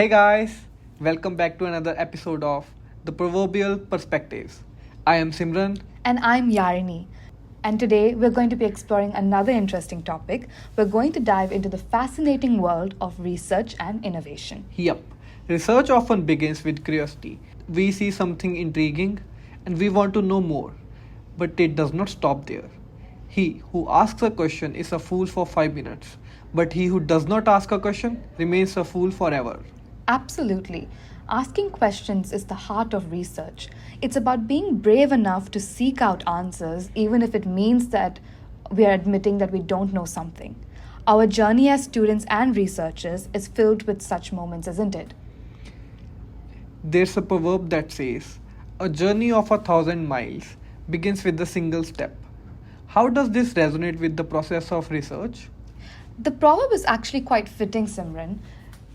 Hey guys, welcome back to another episode of the Proverbial Perspectives. I am Simran. And I'm Yarini. And today we're going to be exploring another interesting topic. We're going to dive into the fascinating world of research and innovation. Yup, research often begins with curiosity. We see something intriguing and we want to know more, but it does not stop there. He who asks a question is a fool for 5 minutes, but he who does not ask a question remains a fool forever. Absolutely. Asking questions is the heart of research. It's about being brave enough to seek out answers, even if it means that we are admitting that we don't know something. Our journey as students and researchers is filled with such moments, isn't it? There's a proverb that says, a journey of 1,000 miles begins with a single step. How does this resonate with the process of research? The proverb is actually quite fitting, Simran.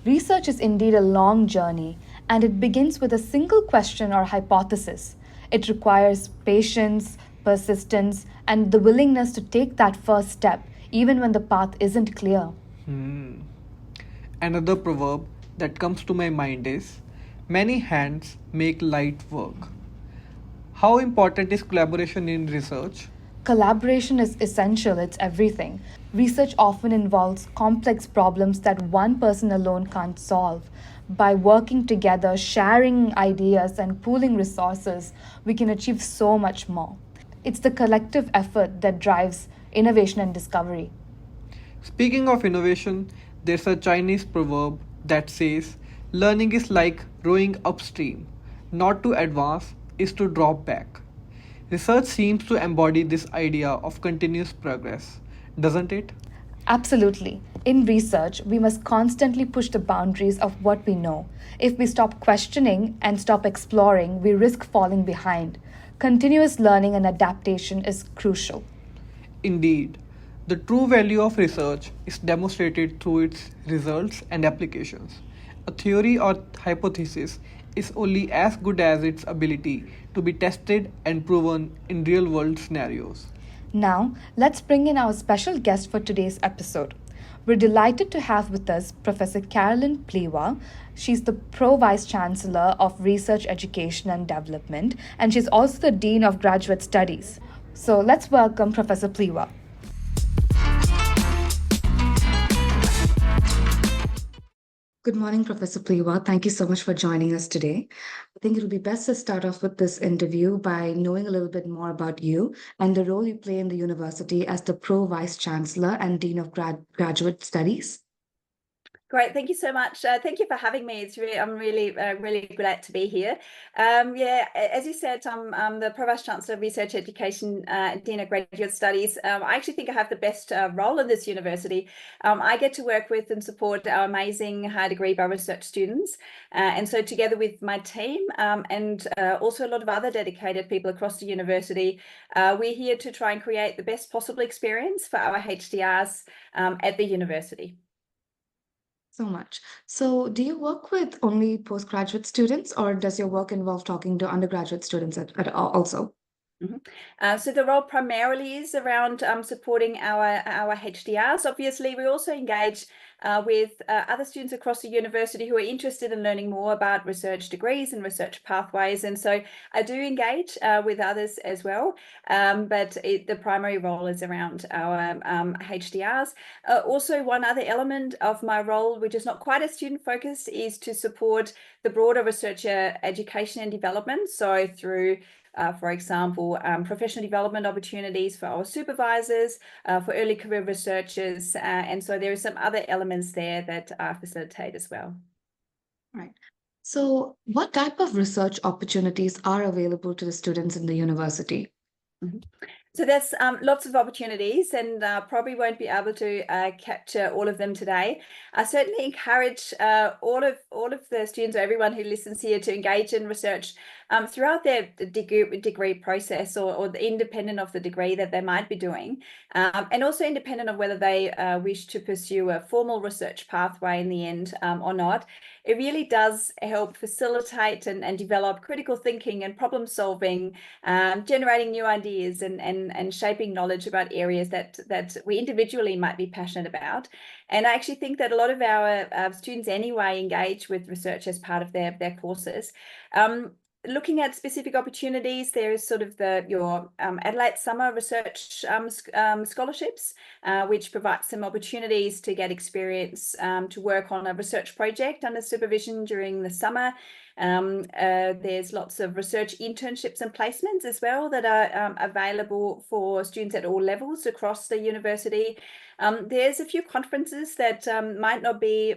Research is indeed a long journey, and it begins with a single question or hypothesis. It requires patience, persistence, and the willingness to take that first step, even when the path isn't clear. Another proverb that comes to my mind is, many hands make light work. How important is collaboration in research? Collaboration is essential, it's everything. Research often involves complex problems that one person alone can't solve. By working together, sharing ideas, and pooling resources, we can achieve so much more. It's the collective effort that drives innovation and discovery. Speaking of innovation, there's a Chinese proverb that says, learning is like rowing upstream. Not to advance is to drop back. Research seems to embody this idea of continuous progress, doesn't it? Absolutely. In research, we must constantly push the boundaries of what we know. If we stop questioning and stop exploring, we risk falling behind. Continuous learning and adaptation is crucial. Indeed, the true value of research is demonstrated through its results and applications. A theory or hypothesis is only as good as its ability to be tested and proven in real world scenarios. Now, let's bring in our special guest for today's episode. We're delighted to have with us Professor Carolyn Plewa. She's the Pro Vice Chancellor of Research, Education and Development, and she's also the Dean of Graduate Studies. So let's welcome Professor Plewa. Good morning, Professor Plewa. Thank you so much for joining us today. I think it'll be best to start off with this interview by knowing a little bit more about you and the role you play in the university as the Pro Vice Chancellor and Dean of Graduate Studies. Great, thank you so much. Thank you for having me. I'm really glad to be here. As you said, I'm the Pro Vice Chancellor of Research, Education, Dean of Graduate Studies. I actually think I have the best role in this university. I get to work with and support our amazing high degree bar research students, and so together with my team and also a lot of other dedicated people across the university, we're here to try and create the best possible experience for our HDRs at the university. So much. So, do you work with only postgraduate students, or does your work involve talking to undergraduate students at all also? So the role primarily is around supporting our HDRs. Obviously, we also engage with other students across the university who are interested in learning more about research degrees and research pathways. And so I do engage with others as well, but the primary role is around our HDRs. Also, one other element of my role, which is not quite as student focused, is to support the broader researcher education and development. So through for example, professional development opportunities for our supervisors, for early career researchers, and so there are some other elements there that I facilitate as well. Right. So, what type of research opportunities are available to the students in the university? So there's lots of opportunities, and probably won't be able to capture all of them today. I certainly encourage all of the students or everyone who listens here to engage in research throughout their degree process, or independent of the degree that they might be doing, and also independent of whether they wish to pursue a formal research pathway in the end or not. It really does help facilitate and develop critical thinking and problem solving, generating new ideas and and shaping knowledge about areas that we individually might be passionate about. And I actually think that a lot of our students anyway engage with research as part of their courses. Looking at specific opportunities, there is sort of your Adelaide Summer Research scholarships, which provide some opportunities to get experience to work on a research project under supervision during the summer. There's lots of research internships and placements as well that are available for students at all levels across the university. There's a few conferences that might not be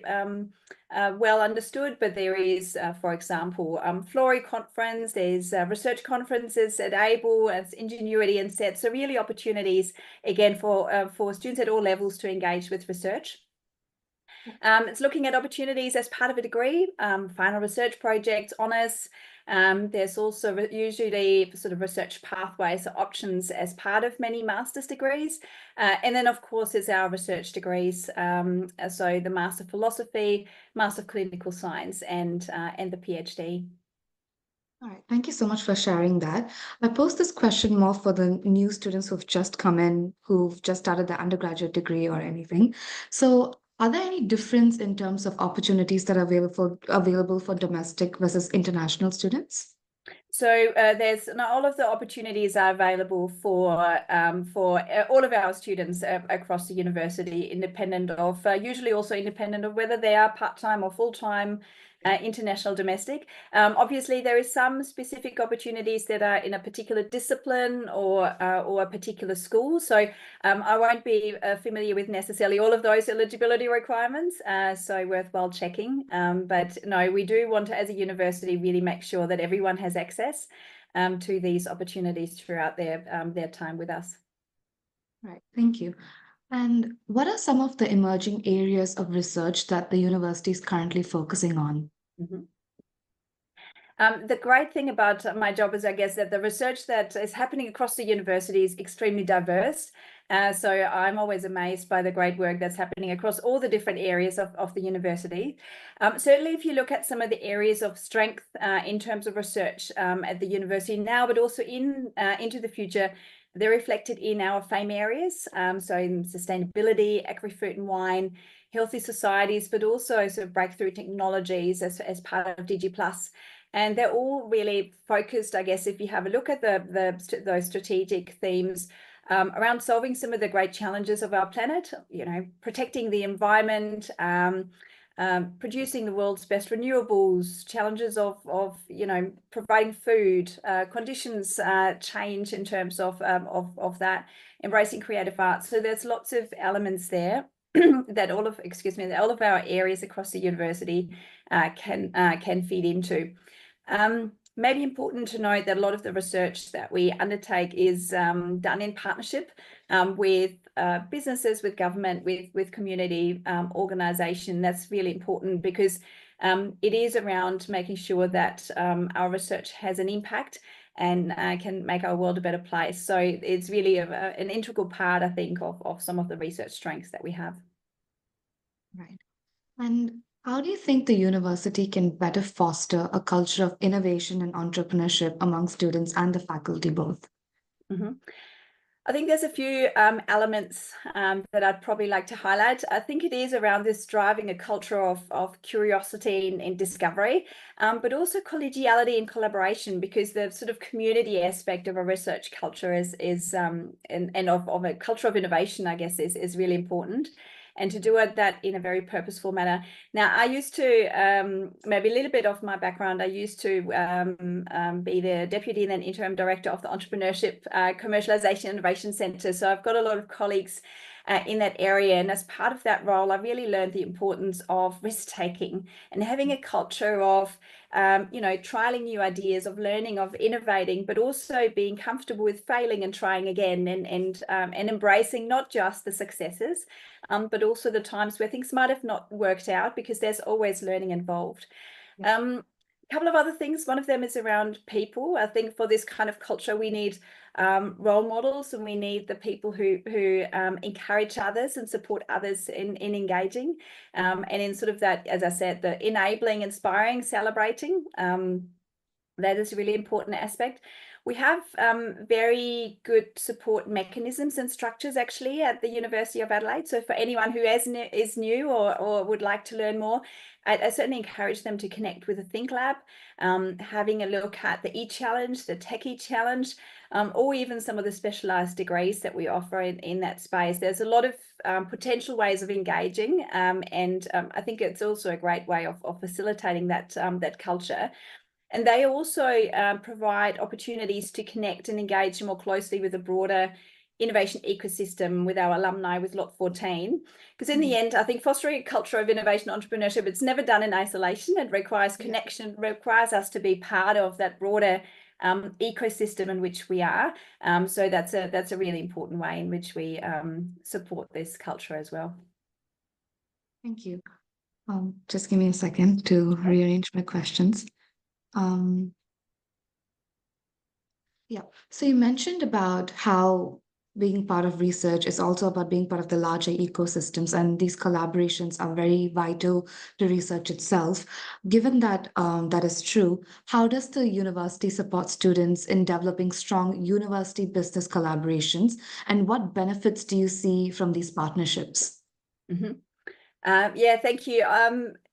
well understood, but there is, for example, Florey Conference, there's research conferences at ABLE, as Ingenuity and SET, so really opportunities, again, for students at all levels to engage with research. It's looking at opportunities as part of a degree, final research projects, honours. There's also usually sort of research pathways or options as part of many master's degrees. And then, of course, is our research degrees. So the Master of Philosophy, Master of Clinical Science, and the PhD. All right, thank you so much for sharing that. I pose this question more for the new students who've just come in, who've just started their undergraduate degree or anything. So, are there any difference in terms of opportunities that are available for domestic versus international students? So there's all of the opportunities are available for all of our students across the university, independent of usually also independent of whether they are part-time or full-time, international, domestic. Obviously, there is some specific opportunities that are in a particular discipline or a particular school. So I won't be familiar with necessarily all of those eligibility requirements. So worthwhile checking. But no, we do want to, as a university, really make sure that everyone has access to these opportunities throughout their time with us. Right, thank you. And what are some of the emerging areas of research that the university is currently focusing on? Mm-hmm. The great thing about my job is, I guess, that the research that is happening across the university is extremely diverse. So I'm always amazed by the great work that's happening across all the different areas of the university. Certainly, if you look at some of the areas of strength in terms of research at the university now, but also into the future, they're reflected in our FAME areas. So in sustainability, agri-food and wine, healthy societies, but also sort of breakthrough technologies as part of DG+. And they're all really focused, I guess, if you have a look at those strategic themes around solving some of the great challenges of our planet, protecting the environment, producing the world's best renewables, challenges of providing food, conditions change in terms of that, embracing creative arts. So there's lots of elements there that all of our areas across the university can feed into. Maybe important to note that a lot of the research that we undertake is done in partnership with businesses, with government, with community organisation. That's really important because it is around making sure that our research has an impact and can make our world a better place. So it's really an integral part, I think, of some of the research strengths that we have. Right. And how do you think the university can better foster a culture of innovation and entrepreneurship among students and the faculty both? Mm-hmm. I think there's a few elements that I'd probably like to highlight. I think it is around this driving a culture of curiosity and discovery, but also collegiality and collaboration, because the sort of community aspect of a research culture is and of a culture of innovation, I guess, is really important. And to do that in a very purposeful manner. Now, I used to, maybe a little bit of my background, I used to be the deputy and then interim director of the Entrepreneurship, Commercialisation Innovation Centre. So I've got a lot of colleagues in that area. And as part of that role, I really learned the importance of risk-taking and having a culture of trialing new ideas, of learning, of innovating, but also being comfortable with failing and trying again, and embracing not just the successes, but also the times where things might have not worked out, because there's always learning involved. A couple of other things. One of them is around people. I think for this kind of culture, we need role models, and we need the people who encourage others and support others in engaging, and in sort of that, as I said, the enabling, inspiring, celebrating. That is a really important aspect. we have very good support mechanisms and structures actually at the University of Adelaide. So for anyone who is new or would like to learn more, I certainly encourage them to connect with the Think Lab, having a look at the e-challenge, the Tech e-challenge, or even some of the specialised degrees that we offer in that space. There's a lot of potential ways of engaging, and I think it's also a great way of facilitating that culture. And they also provide opportunities to connect and engage more closely with a broader innovation ecosystem with our alumni with Lot 14. Because in the end, I think fostering a culture of innovation entrepreneurship, it's never done in isolation. It requires connection, requires us to be part of that broader ecosystem in which we are. So that's a really important way in which we support this culture as well. Thank you. Just give me a second to rearrange my questions. Yeah. So you mentioned about how being part of research is also about being part of the larger ecosystems, and these collaborations are very vital to research itself. Given that that is true, how does the university support students in developing strong university business collaborations, and what benefits do you see from these partnerships? Mm-hmm. Yeah, thank you.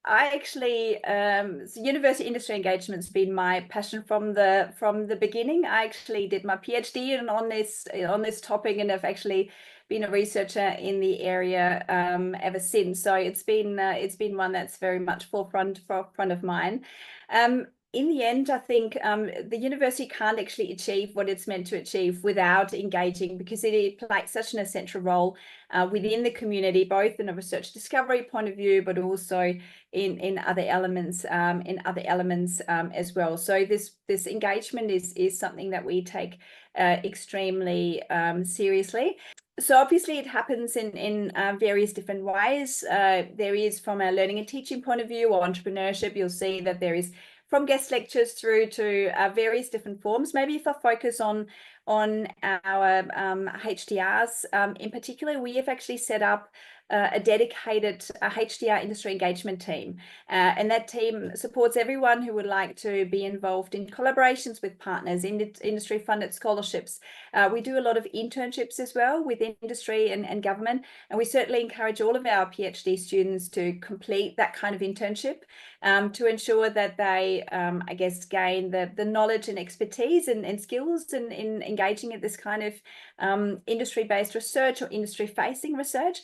I actually, so university industry engagement's been my passion from the beginning. I actually did my PhD on this topic, and have actually been a researcher in the area ever since. So it's been one that's very much forefront of mind. In the end, I think the university can't actually achieve what it's meant to achieve without engaging, because it plays such an essential role within the community, both in a research discovery point of view, but also in other elements as well. So this engagement is something that we take extremely seriously. So obviously it happens in various different ways. There is, from a learning and teaching point of view or entrepreneurship, you'll see that there is from guest lectures through to various different forms. Maybe if I focus on our HDRs in particular, we have actually set up a dedicated HDR industry engagement team. And that team supports everyone who would like to be involved in collaborations with partners, industry funded scholarships. We do a lot of internships as well with industry and government. And we certainly encourage all of our PhD students to complete that kind of internship to ensure that they, I guess, gain the knowledge and expertise and skills in engaging at this kind of industry-based research or industry-facing research.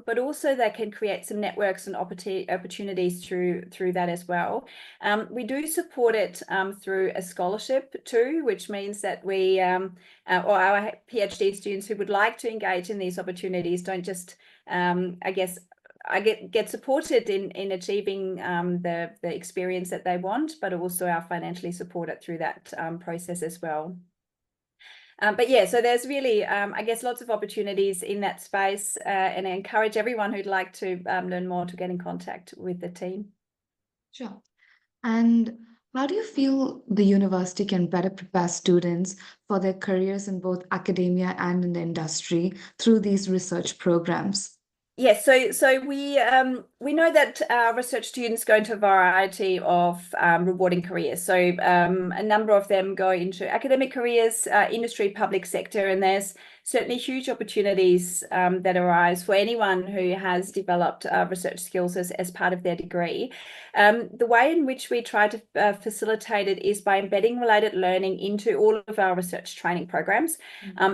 But also they can create some networks and opportunities through that as well. We do support it through a scholarship too, which means that we, or our PhD students who would like to engage in these opportunities don't just, I guess, get supported in achieving the experience that they want, but also are financially supported through that process as well. But yeah, so there's really, I guess, lots of opportunities in that space, and I encourage everyone who'd like to learn more to get in contact with the team. Sure. And how do you feel the university can better prepare students for their careers in both academia and in the industry through these research programs? Yes, so we know that research students go into a variety of rewarding careers. So a number of them go into academic careers, industry, public sector, and there's certainly huge opportunities that arise for anyone who has developed research skills as part of their degree. The way in which we try to facilitate it is by embedding related learning into all of our research training programs.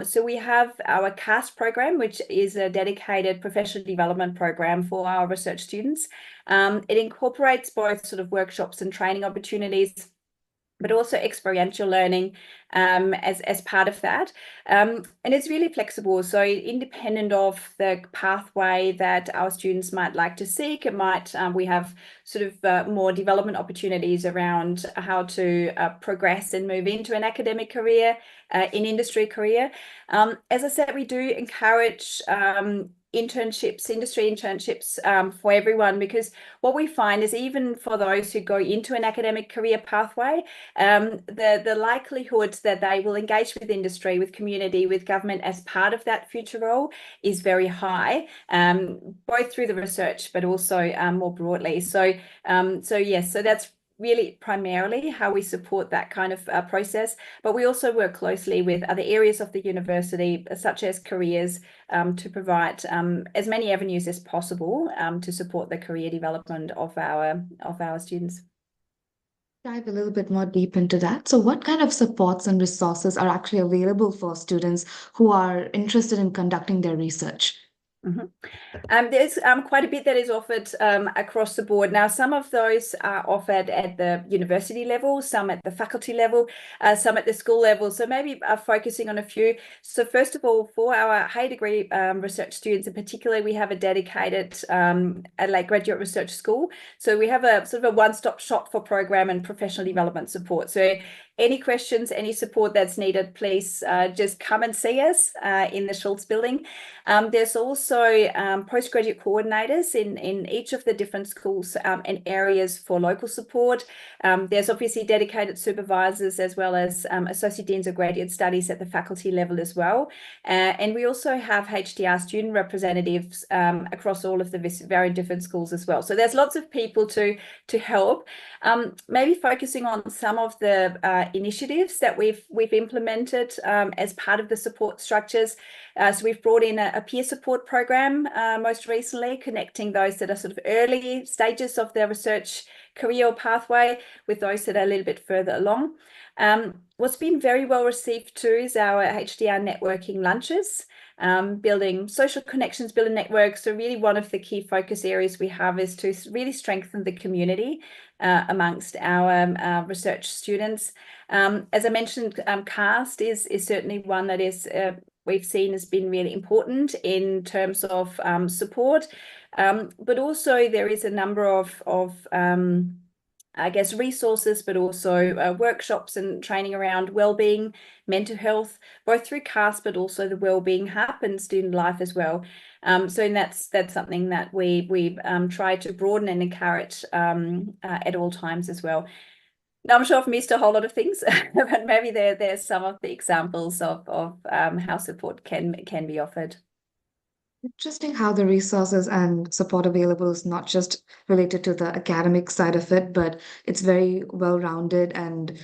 So we have our CAST program, which is a dedicated professional development program for our research students. It incorporates both sort of workshops and training opportunities, but also experiential learning as part of that. And it's really flexible. So independent of the pathway that our students might like to seek, it might, we have sort of more development opportunities around how to progress and move into an academic career, in industry career. As I said, we do encourage internships, industry internships for everyone, because what we find is even for those who go into an academic career pathway, the likelihood that they will engage with industry, with community, with government as part of that future role is very high, both through the research but also more broadly. So yes, so that's really primarily how we support that kind of process, but we also work closely with other areas of the university, such as careers, to provide as many avenues as possible to support the career development of our students. Dive a little bit more deep into that. So, what kind of supports and resources are actually available for students who are interested in conducting their research? Mm-hmm. There's quite a bit that is offered across the board. Now, some of those are offered at the university level, some at the faculty level, some at the school level. So maybe focusing on a few. So first of all, for our high degree research students in particular, we have a dedicated Adelaide Graduate Research School. So we have a sort of a one-stop shop for program and professional development support. So any questions, any support that's needed, please just come and see us in the Schultz building. There's also postgraduate coordinators in each of the different schools and areas for local support. There's obviously dedicated supervisors as well as associate deans of graduate studies at the faculty level as well. And we also have HDR student representatives across all of the very different schools as well. So there's lots of people to help. Maybe focusing on some of the initiatives that we've implemented as part of the support structures. So we've brought in a peer support program most recently, connecting those that are sort of early stages of their research career or pathway with those that are a little bit further along. What's been very well received too is our HDR networking lunches. Building social connections, building networks. So really one of the key focus areas we have is to really strengthen the community amongst our research students. As I mentioned, CAST is certainly one that is we've seen has been really important in terms of support, but also there is a number of I guess resources, but also workshops and training around wellbeing, mental health, both through CAST, but also the Wellbeing Hub and student life as well. So that's something that we try to broaden and encourage at all times as well. Now, I'm sure I've missed a whole lot of things, but maybe there's some of the examples of how support can be offered. Interesting how the resources and support available is not just related to the academic side of it, but it's very well-rounded and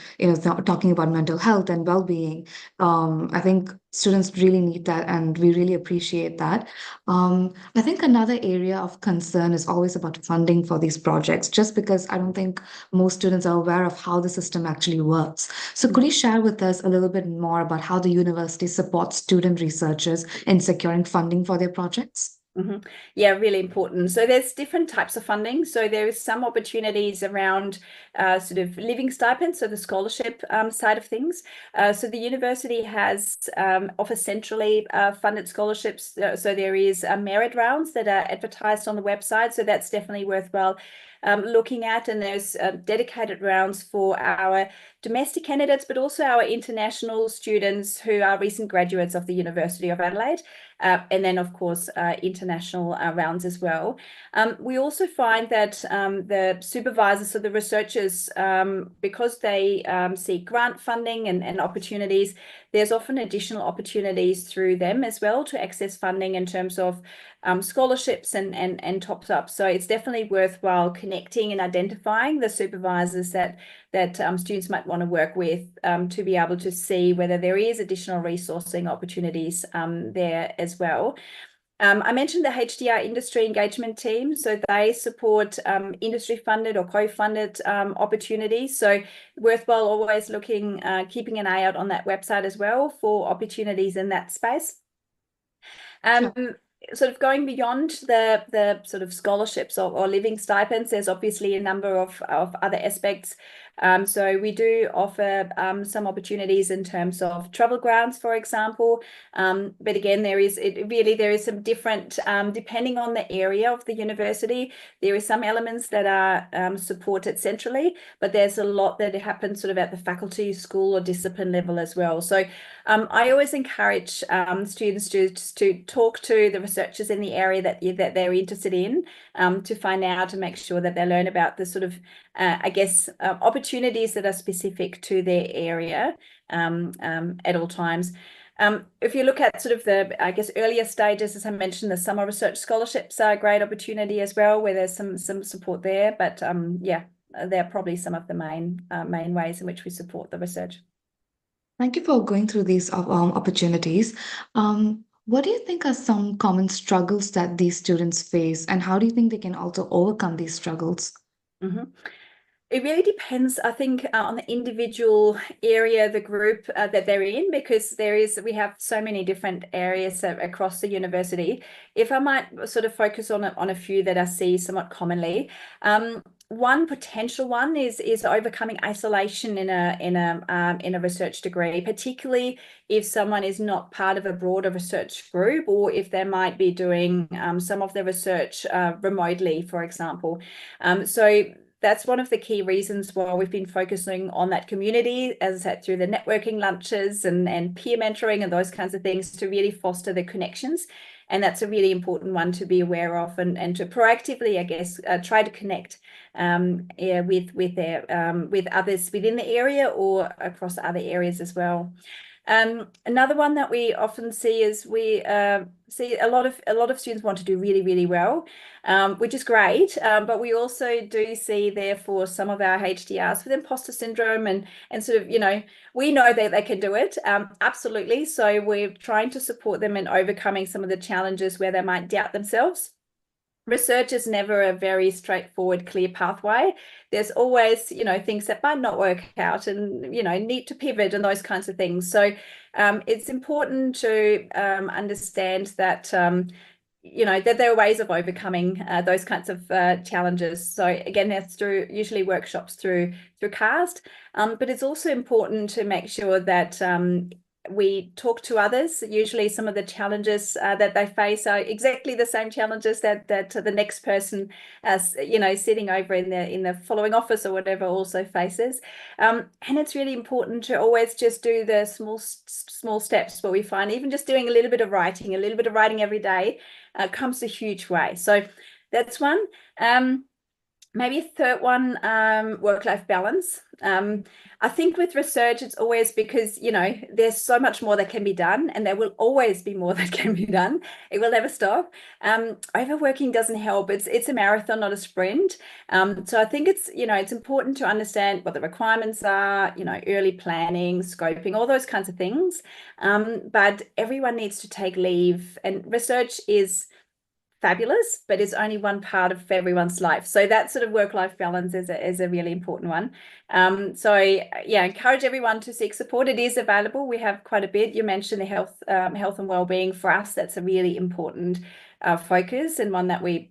talking about mental health and well-being. I think students really need that, and we really appreciate that. I think another area of concern is always about funding for these projects, just because I don't think most students are aware of how the system actually works. So could you share with us a little bit more about how the university supports student researchers in securing funding for their projects? Mm-hmm. Yeah, really important. So there's different types of funding. So there is some opportunities around sort of living stipends, so the scholarship side of things. So the university has offers centrally funded scholarships. So there is merit rounds that are advertised on the website. So that's definitely worthwhile looking at. And there's dedicated rounds for our domestic candidates, but also our international students who are recent graduates of the University of Adelaide. And then, of course, international rounds as well. We also find that the supervisors, so the researchers, because they seek grant funding and opportunities, there's often additional opportunities through them as well to access funding in terms of scholarships and tops up. So it's definitely worthwhile connecting and identifying the supervisors that students might want to work with to be able to see whether there is additional resourcing opportunities there as well. I mentioned the HDR industry engagement team. So they support industry funded or co-funded opportunities. So worthwhile always looking, keeping an eye out on that website as well for opportunities in that space. Sure. Sort of going beyond the sort of scholarships or living stipends, there's obviously a number of other aspects. So we do offer some opportunities in terms of travel grants, for example. But again, there is some different, depending on the area of the university, there is some elements that are supported centrally, but there's a lot that happens sort of at the faculty, school or discipline level as well. So I always encourage students to talk to the researchers in the area that they're interested in to find out and make sure that they learn about the sort of, I guess, opportunities that are specific to their area at all times. If you look at sort of the, I guess, earlier stages, as I mentioned, the summer research scholarships are a great opportunity as well, where there's some support there. But yeah, they're probably some of the main ways in which we support the research. Thank you for going through these opportunities. What do you think are some common struggles that these students face, and how do you think they can also overcome these struggles? Mm-hmm. It really depends, I think, on the individual area, the group that they're in, because we have so many different areas across the university. If I might sort of focus on a few that I see somewhat commonly, one potential one is overcoming isolation in a research degree, particularly if someone is not part of a broader research group, or if they might be doing some of the research remotely, for example. So that's one of the key reasons why we've been focusing on that community, as I said, through the networking lunches and peer mentoring and those kinds of things, to really foster the connections. And that's a really important one to be aware of, and to proactively, I guess, try to connect with others within the area or across other areas as well. Another one that we often see is we see a lot of students want to do really, really well, which is great. But we also do see, therefore, some of our HDRs with imposter syndrome and sort of, we know that they can do it, absolutely. So we're trying to support them in overcoming some of the challenges where they might doubt themselves. Research is never a very straightforward, clear pathway. There's always, things that might not work out, and, need to pivot and those kinds of things. So it's important to understand that, that there are ways of overcoming those kinds of challenges. So again, that's through usually workshops through CAST, but it's also important to make sure that we talk to others. Usually some of the challenges that they face are exactly the same challenges that the next person, sitting over in the following office or whatever, also faces. And it's really important to always just do the small steps. What we find, even just doing a little bit of writing every day comes a huge way. So that's one. Maybe a third one, work-life balance. I think with research, it's always because, there's so much more that can be done, and there will always be more that can be done. It will never stop. Overworking doesn't help. It's a marathon, not a sprint. So I think it's important to understand what the requirements are, early planning, scoping, all those kinds of things. But everyone needs to take leave, and research is fabulous, but it's only one part of everyone's life. So that sort of work-life balance is a really important one. So yeah, encourage everyone to seek support. It is available. We have quite a bit. You mentioned the health and well-being. For us, that's a really important focus, and one that we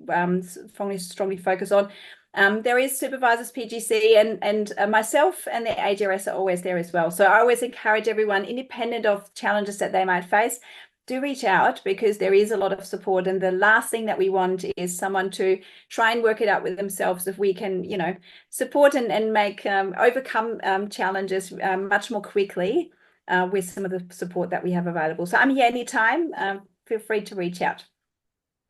strongly focus on. There is supervisors, PGC, and myself and the AGRS are always there as well. So I always encourage everyone, independent of challenges that they might face, do reach out, because there is a lot of support. And the last thing that we want is someone to try and work it out with themselves. If we can, support and make overcome challenges much more quickly with some of the support that we have available. So I'm here anytime. Feel free to reach out.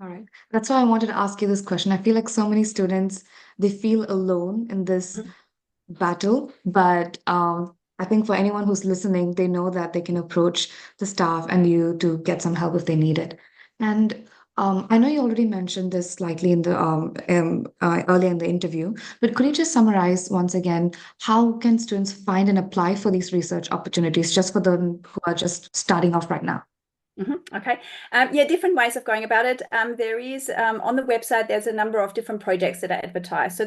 All right. That's why I wanted to ask you this question. I feel like so many students, they feel alone in this battle, but I think for anyone who's listening, they know that they can approach the staff and you to get some help if they need it. And I know you already mentioned this slightly in the earlier in the interview, but could you just summarize once again, how can students find and apply for these research opportunities, just for them who are just starting off right now? Okay. Yeah, different ways of going about it. There is on the website, there's a number of different projects that are advertised. So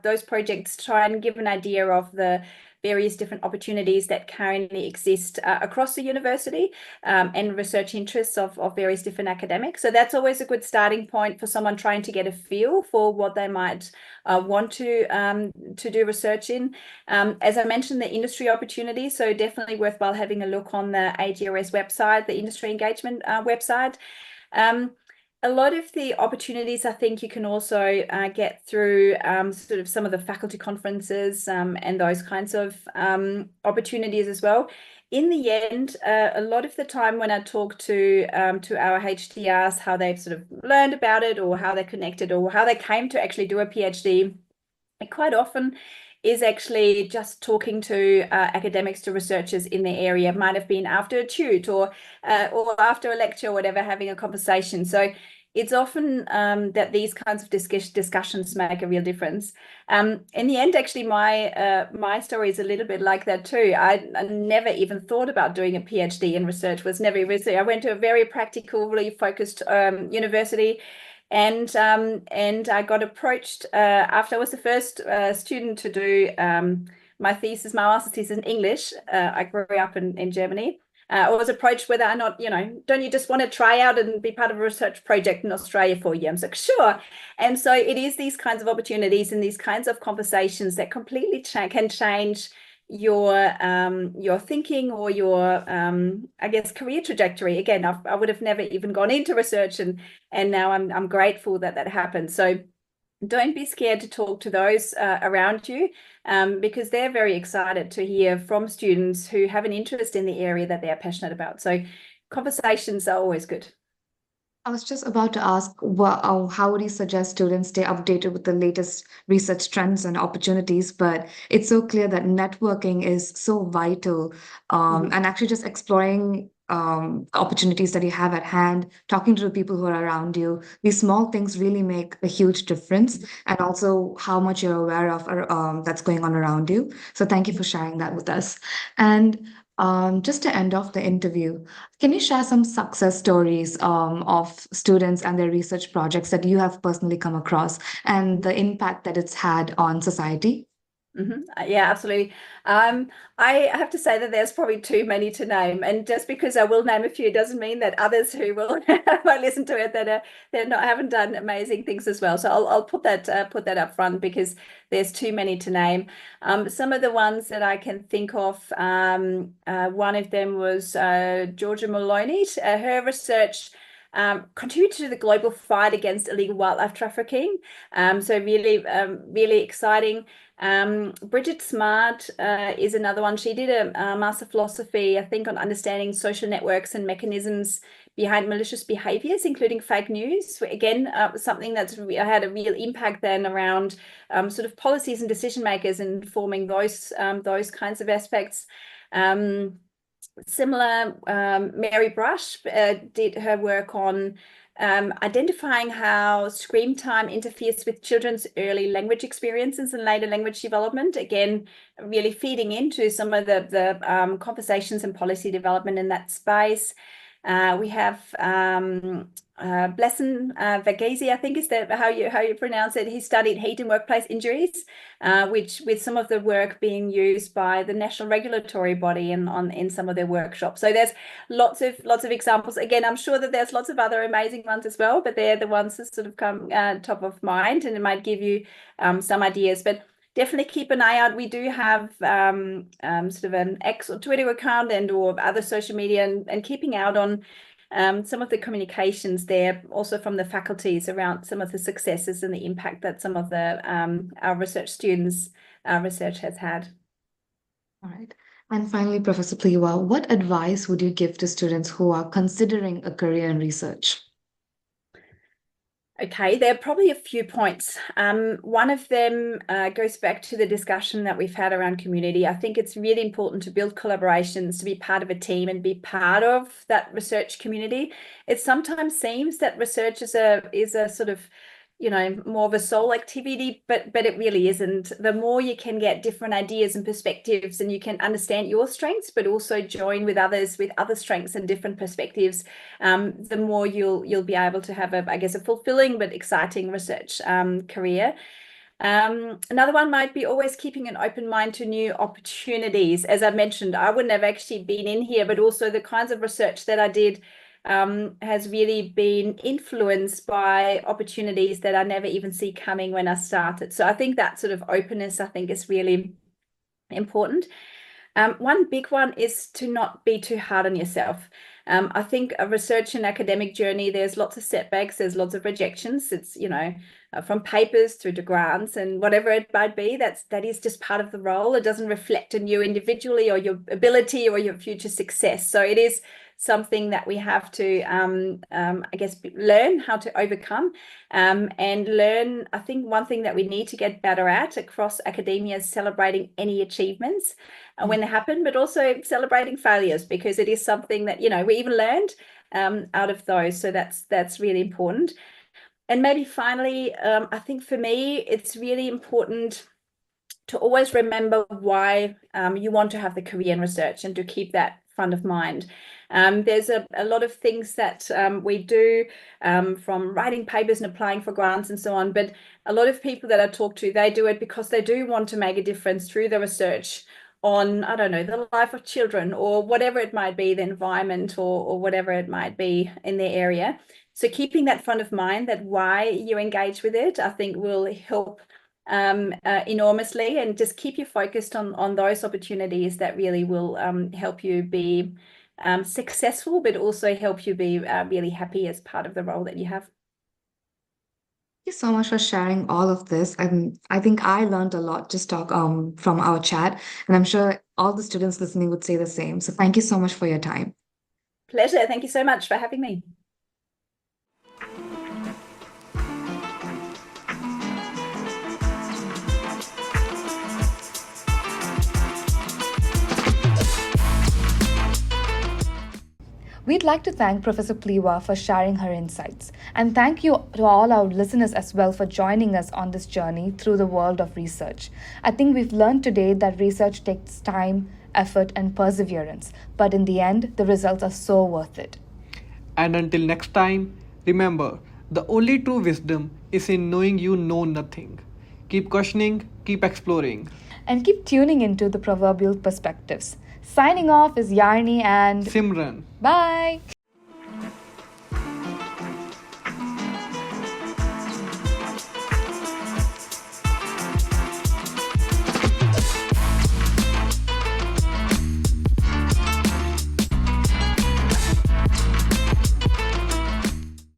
those projects try and give an idea of the various different opportunities that currently exist across the university, and research interests of various different academics. So that's always a good starting point for someone trying to get a feel for what they might want to do research in. As I mentioned, the industry opportunities, so definitely worthwhile having a look on the AGRS website, the industry engagement website. A lot of the opportunities, I think, you can also get through sort of some of the faculty conferences and those kinds of opportunities as well. In the end, a lot of the time when I talk to our HDRs, how they've sort of learned about it, or how they connected, or how they came to actually do a PhD, it quite often is actually just talking to academics, to researchers in the area. It might have been after a tute or after a lecture or whatever, having a conversation. So it's often that these kinds of discussions make a real difference. In the end, actually, my story is a little bit like that too. I never even thought about doing a PhD in research. Was never even. I went to a very practically focused university, and I got approached after I was the first student to do my master's thesis in English. I grew up in Germany. I was approached whether or not, don't you just want to try out and be part of a research project in Australia for a year? I was like, sure. And so it is these kinds of opportunities and these kinds of conversations that completely can change your thinking or your I guess career trajectory. Again, I would have never even gone into research, and now I'm grateful that happened. So don't be scared to talk to those around you, because they're very excited to hear from students who have an interest in the area that they're passionate about. So conversations are always good. I was just about to ask, how would you suggest students stay updated with the latest research trends and opportunities? But it's so clear that networking is so vital, and actually just exploring opportunities that you have at hand, talking to the people who are around you. These small things really make a huge difference, and also how much you're aware of that's going on around you. So thank you for sharing that with us. And just to end off the interview, can you share some success stories of students and their research projects that you have personally come across and the impact that it's had on society? Yeah, absolutely. I have to say that there's probably too many to name, and just because I will name a few doesn't mean that others who will won't listen to it that they're not haven't done amazing things as well. So I'll put that up front because there's too many to name. Some of the ones that I can think of, one of them was Georgia Maloney. Her research contributed to the global fight against illegal wildlife trafficking. So really exciting. Bridget Smart is another one. She did a master philosophy, I think, on understanding social networks and mechanisms behind malicious behaviors, including fake news. Again, something that's had a real impact then around sort of policies and decision makers and forming those kinds of aspects. Similar, Mary Brush did her work on identifying how screen time interferes with children's early language experiences and later language development. Again, really feeding into some of the conversations and policy development in that space. We have Blesson Vagese, I think is how you pronounce it. He studied heat and workplace injuries, which with some of the work being used by the national regulatory body in some of their workshops. So there's lots of examples. Again, I'm sure that there's lots of other amazing ones as well, but they're the ones that sort of come top of mind, and it might give you some ideas. But definitely keep an eye out. We do have sort of an X or Twitter account and or other social media, and keeping out on some of the communications there, also from the faculties around some of the successes and the impact that some of the our research students' research has had. All right. And finally, Professor Pliwa, what advice would you give to students who are considering a career in research? Okay, there are probably a few points. One of them goes back to the discussion that we've had around community. I think it's really important to build collaborations, to be part of a team and be part of that research community. It sometimes seems that research is a sort of, more of a sole activity, but it really isn't. The more you can get different ideas and perspectives, and you can understand your strengths, but also join with others with other strengths and different perspectives, the more you'll be able to have a fulfilling but exciting research career. Another one might be always keeping an open mind to new opportunities. As I mentioned, I wouldn't have actually been in here, but also the kinds of research that I did has really been influenced by opportunities that I never even see coming when I started. So I think that sort of openness, I think, is really important. One big one is to not be too hard on yourself. I think a research and academic journey, there's lots of setbacks, there's lots of rejections. It's, from papers through to grants and whatever it might be, that is just part of the role. It doesn't reflect on you individually or your ability or your future success. So it is something that we have to, learn how to overcome, and learn. I think one thing that we need to get better at across academia is celebrating any achievements when they happen, but also celebrating failures, because it is something that, we even learned out of those. So that's really important. And maybe finally, I think for me, it's really important to always remember why you want to have the career in research and to keep that front of mind. There's a lot of things that we do, from writing papers and applying for grants and so on, but a lot of people that I talk to, they do it because they do want to make a difference through the research on, I don't know, the life of children or whatever it might be, the environment or whatever it might be in their area. So keeping that front of mind, that why you engage with it, I think will help enormously, and just keep you focused on those opportunities that really will help you be successful, but also help you be really happy as part of the role that you have. Thank you so much for sharing all of this. And I think I learned a lot just from our chat, and I'm sure all the students listening would say the same. So thank you so much for your time. Pleasure. Thank you so much for having me. We'd like to thank Professor Pliwa for sharing her insights. And thank you to all our listeners as well for joining us on this journey through the world of research. I think we've learned today that research takes time, effort, and perseverance. But in the end, the results are so worth it. And until next time, remember, the only true wisdom is in knowing you know nothing. Keep questioning, keep exploring. And keep tuning into the Proverbial Perspectives. Signing off is Yazhini and Simran. bye.